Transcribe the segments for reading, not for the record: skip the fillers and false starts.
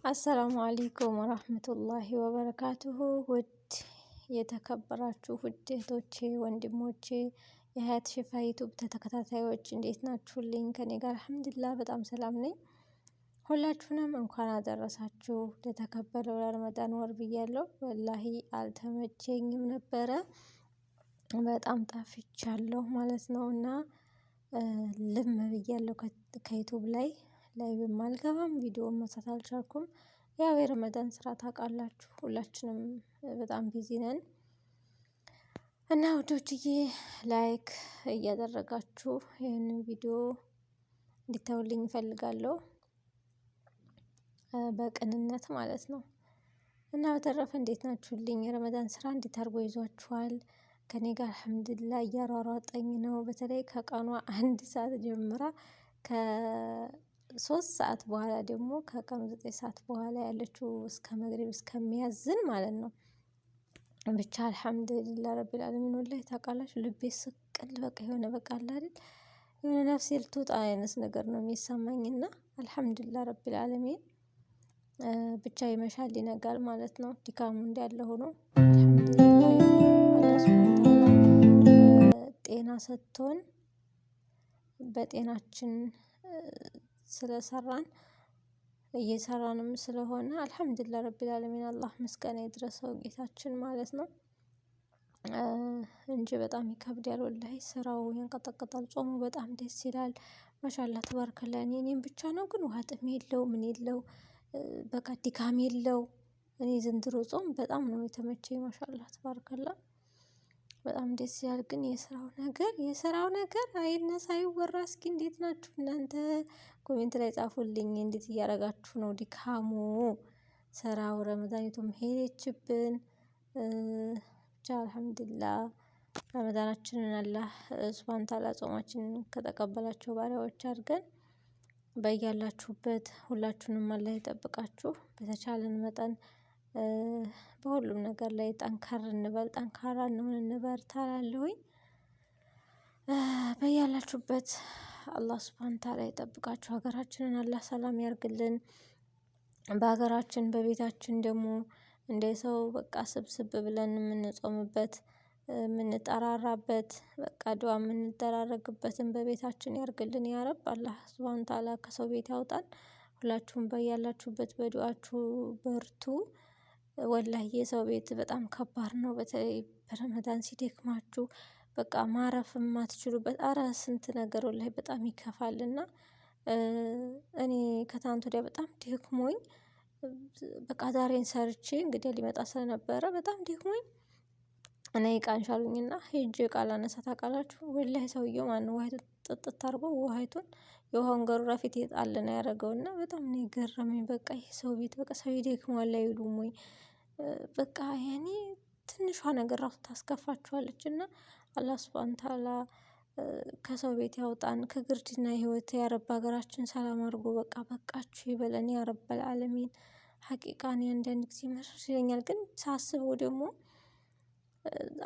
አሰላሙ አለይኩም ወራህመቱላሂ ወበረካቱሁ። ውድ የተከበራችሁ ውድ እህቶቼ ወንድሞቼ የሀያት ሽፋ ዩቱብ ተከታታዮች እንዴት ናችሁልኝ? ከኔ ጋር አልሐምዱሊላህ በጣም ሰላም ነኝ። ሁላችሁንም እንኳን አደረሳችሁ ለተከበረው ለረመዳን ወር ብያለሁ። ወላሂ አልተመቸኝም ነበረ በጣም ጠፍቻለሁ ማለት ነው። እና ልም ብያለሁ ከዩቱብ ላይ ላይቭም አልገባም ቪዲዮም መስራት አልቻልኩም። ያው የረመዳን ስራ ታውቃላችሁ ሁላችንም በጣም ቢዚ ነን። እና ውዶችዬ ላይክ እያደረጋችሁ ይህንን ቪዲዮ እንዲታዩልኝ እፈልጋለሁ በቅንነት ማለት ነው። እና በተረፈ እንዴት ናችሁልኝ? የረመዳን ስራ እንዴት አድርጎ ይዟችኋል? ከኔ ጋር አልሐምዱሊላህ እያሯሯጠኝ ነው። በተለይ ከቀኗ 1 ሰዓት ጀምራ ከ3 ሰዓት በኋላ ደግሞ ከቀኑ 9 ሰዓት በኋላ ያለችው እስከ መግሪብ እስከሚያዝን ማለት ነው። ብቻ አልሐምዱሊላህ ረቢል አለሚን ወላሂ ታውቃላችሁ ልቤ ስቅል በቃ የሆነ በቃ አለ አይደል የሆነ ነፍሴ ልትወጣ አይነት ነገር ነው የሚሰማኝና አልሐምዱሊላህ ረቢል አለሚን። ብቻ ይመሻል ይነጋል ማለት ነው። ድካሙ እንዳለ ሆኖ ጤና ሰጥቶን በጤናችን ስለሰራን እየሰራንም ስለሆነ አልሐምዱሊላህ ረቢል አለሚን አላህ ምስጋና ይድረሰው ጌታችን ማለት ነው። እንጂ በጣም ይከብዳል ወላሂ ስራው ያንቀጠቅጣል ጾሙ በጣም ደስ ይላል። ማሻአላህ ተባረከላህ እኔም ብቻ ነው ግን ውሃ ጥም የለው ምን የለው በቃ ድካም የለው። እኔ ዘንድሮ ጾም በጣም ነው የተመቸኝ ማሻአላህ ተባረከላህ። በጣም ደስ ይላል ግን የስራው ነገር አይነሳ አይወራ። እስኪ እንዴት ናችሁ እናንተ? ኮሜንት ላይ ጻፉልኝ እንዴት እያደረጋችሁ ነው? ድካሙ ስራው ረመዳኒቱም ሄደችብን። ብቻ አልሐምዱሊላህ ረመዳናችንን አላህ ሱብሃነሁ ወተዓላ ጾማችንን ከተቀበላቸው ባሪያዎች አድርገን። በያላችሁበት ሁላችሁንም አላህ ይጠብቃችሁ። በተቻለን መጠን በሁሉም ነገር ላይ ጠንከር እንበል ጠንካራ እንሁን እንበርታ እላለሁኝ። በያላችሁበት አላህ ሱብሃነሁ ወተዓላ ይጠብቃችሁ ሀገራችንን አላህ ሰላም ያርግልን። በሀገራችን በቤታችን ደግሞ እንደ ሰው በቃ ስብስብ ብለን የምንጾምበት የምንጠራራበት በቃ ዱአ የምንደራረግበትን በቤታችን ያርግልን ያ ረብ አላህ ሱብሃነሁ ወተዓላ ከሰው ቤት ያውጣን። ሁላችሁም በያላችሁበት በዱአችሁ በርቱ። ወላሂ የሰው ቤት በጣም ከባድ ነው። በተለይ በረመዳን ሲደክማችሁ በቃ ማረፍ የማትችሉበት አረ ስንት ነገር ወላሂ በጣም ይከፋልና። እኔ ከትናንት ወዲያ በጣም ደክሞኝ በቃ ዛሬን ሰርቼ እንግዲህ ሊመጣ ስለነበረ በጣም ደክሞኝ። እኔ እቃ አንሺ አሉኝና ሄጄ እቃ ላነሳ ታውቃላችሁ ወላሂ ሰውየው ማነው ውሃይቱን ጥጥት አድርጎ ውሃይቱን የውሃውን ገሩራ ፊቴ ጣል ነው ያደረገውና በጣም ነው የገረመኝ። በቃ ይሄ ሰው ቤት በቃ ሰው ይደክመዋል አይሉም ወይ? በቃ ያኔ ትንሿ ነገር ራሱ ታስከፋችኋለች። እና አላህ ሱብሃነሁ ወተዓላ ከሰው ቤት ያውጣን ከግርድና ህይወት ያ ረብ ሀገራችን ሰላም አድርጎ በቃ በቃችሁ ይበለን ያ ረበል አለሚን። ሀቂቃ እኔ አንዳንድ ጊዜ ምርር ይለኛል ግን ሳስበው ደግሞ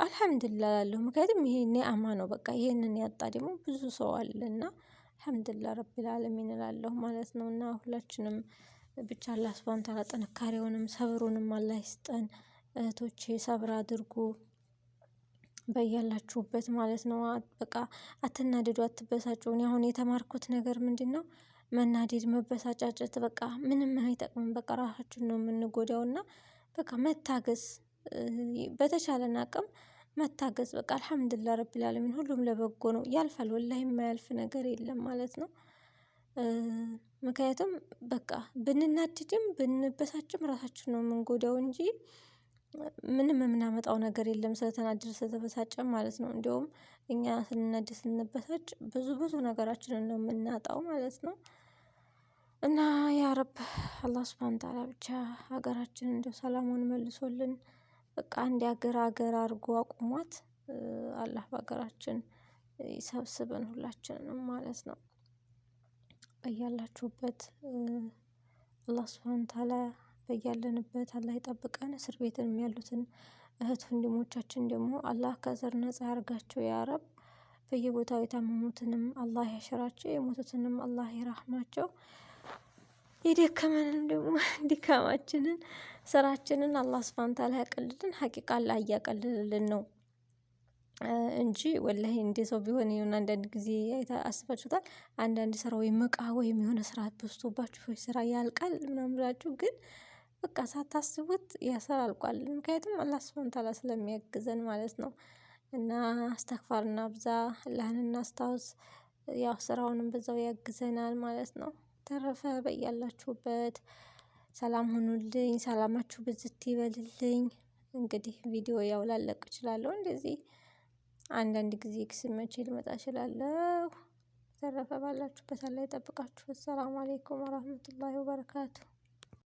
አልሐምዱሊላህ እላለሁ። ምክንያቱም ይሄ ኒዕማ ነው በቃ ይሄንን ያጣ ደግሞ ብዙ ሰው አለና አልሐምዱሊላህ ረቢል አለሚን እላለሁ ማለት ነው። እና ሁላችንም ብቻ አላህ ሱብሃነሁ ወተዓላ ጥንካሬውንም ሰብሩንም አላህ ይስጠን። እህቶቼ ሰብር አድርጉ በያላችሁበት ማለት ነው። በቃ አትናደዱ አትበሳጩ። እኔ አሁን የተማርኩት ነገር ምንድነው? መናደድ መበሳጫጨት በቃ ምንም አይጠቅምም በቃ ራሳችንን ነው የምንጎዳውና። በቃ መታገስ በተቻለን አቅም መታገስ በቃ አልሐምዱሊላህ ረቢል አለሚን ሁሉም ለበጎ ነው ያልፋል ወላሂ የማያልፍ ነገር የለም ማለት ነው። ምክንያቱም በቃ ብንናደድም ብንበሳጭም ራሳችንን ነው የምንጎዳው እንጂ ምንም የምናመጣው ነገር የለም። ስለተናደድን ስለተበሳጨን ማለት ነው። እንደውም እኛ ስንናደድ ስንበሳጭ ብዙ ነገራችንን ነው የምናጣው ማለት ነው። እና ያ ረብ አላህ ሱብሃነሁ ወተዓላ ብቻ ሀገራችንን እንደው ሰላሙን መልሶልን በቃ አንድ ሀገር አድርጎ አቁሟት። አላህ በሀገራችን ይሰብስበን ሁላችንንም ማለት ነው። በያላችሁበት አላህ ሱብሃነሁ ወተዓላ በያለንበት አላህ ይጠብቀን። እስር ቤትም ያሉትን እህት ወንድሞቻችን ደግሞ አላህ ከእስር ነፃ ያርጋቸው ያ ረብ። በየቦታው የታመሙትንም አላህ ያሽራቸው የሞቱትንም አላህ ይራህማቸው። የደከመንን ደግሞ ድካማችንን ስራችንን አላህ ሱብሃነሁ ወተዓላ ያቀልልን። ሀቂቃ አላህ እያቀለለልን ነው እንጂ ወላሂ እንደ ሰው ቢሆን የሆነ አንዳንድ ጊዜ አስባችሁታል? አንዳንድ ስራ ወይም እቃ ወይም የሆነ ስራ በዝቶባችሁ ወይ ስራ ያልቃል ምናምን ብላችሁ ግን በቃ ሳታስቡት ያ ስራ አልቋል። ምክንያቱም አላህ ሱብሃነሁ ወተዓላ ስለሚያግዘን ማለት ነው። እና እስትግፋር እናብዛ፣ አላህን እናስታውስ። ያው ስራውንም በዛው ያግዘናል ማለት ነው። ተረፈ በያላችሁበት ሰላም ሁኑልኝ። ሰላማችሁ ብዝት ይበልልኝ። እንግዲህ ቪዲዮ ያው ላለቅ እችላለሁ እንደዚህ አንዳንድ ጊዜ ስመቼ ልመጣ እችላለሁ። በተረፈ ባላችሁበት አላህ ይጠብቃችሁ። አሰላሙ አለይኩም ወራህመቱላሂ ወበረካቱ።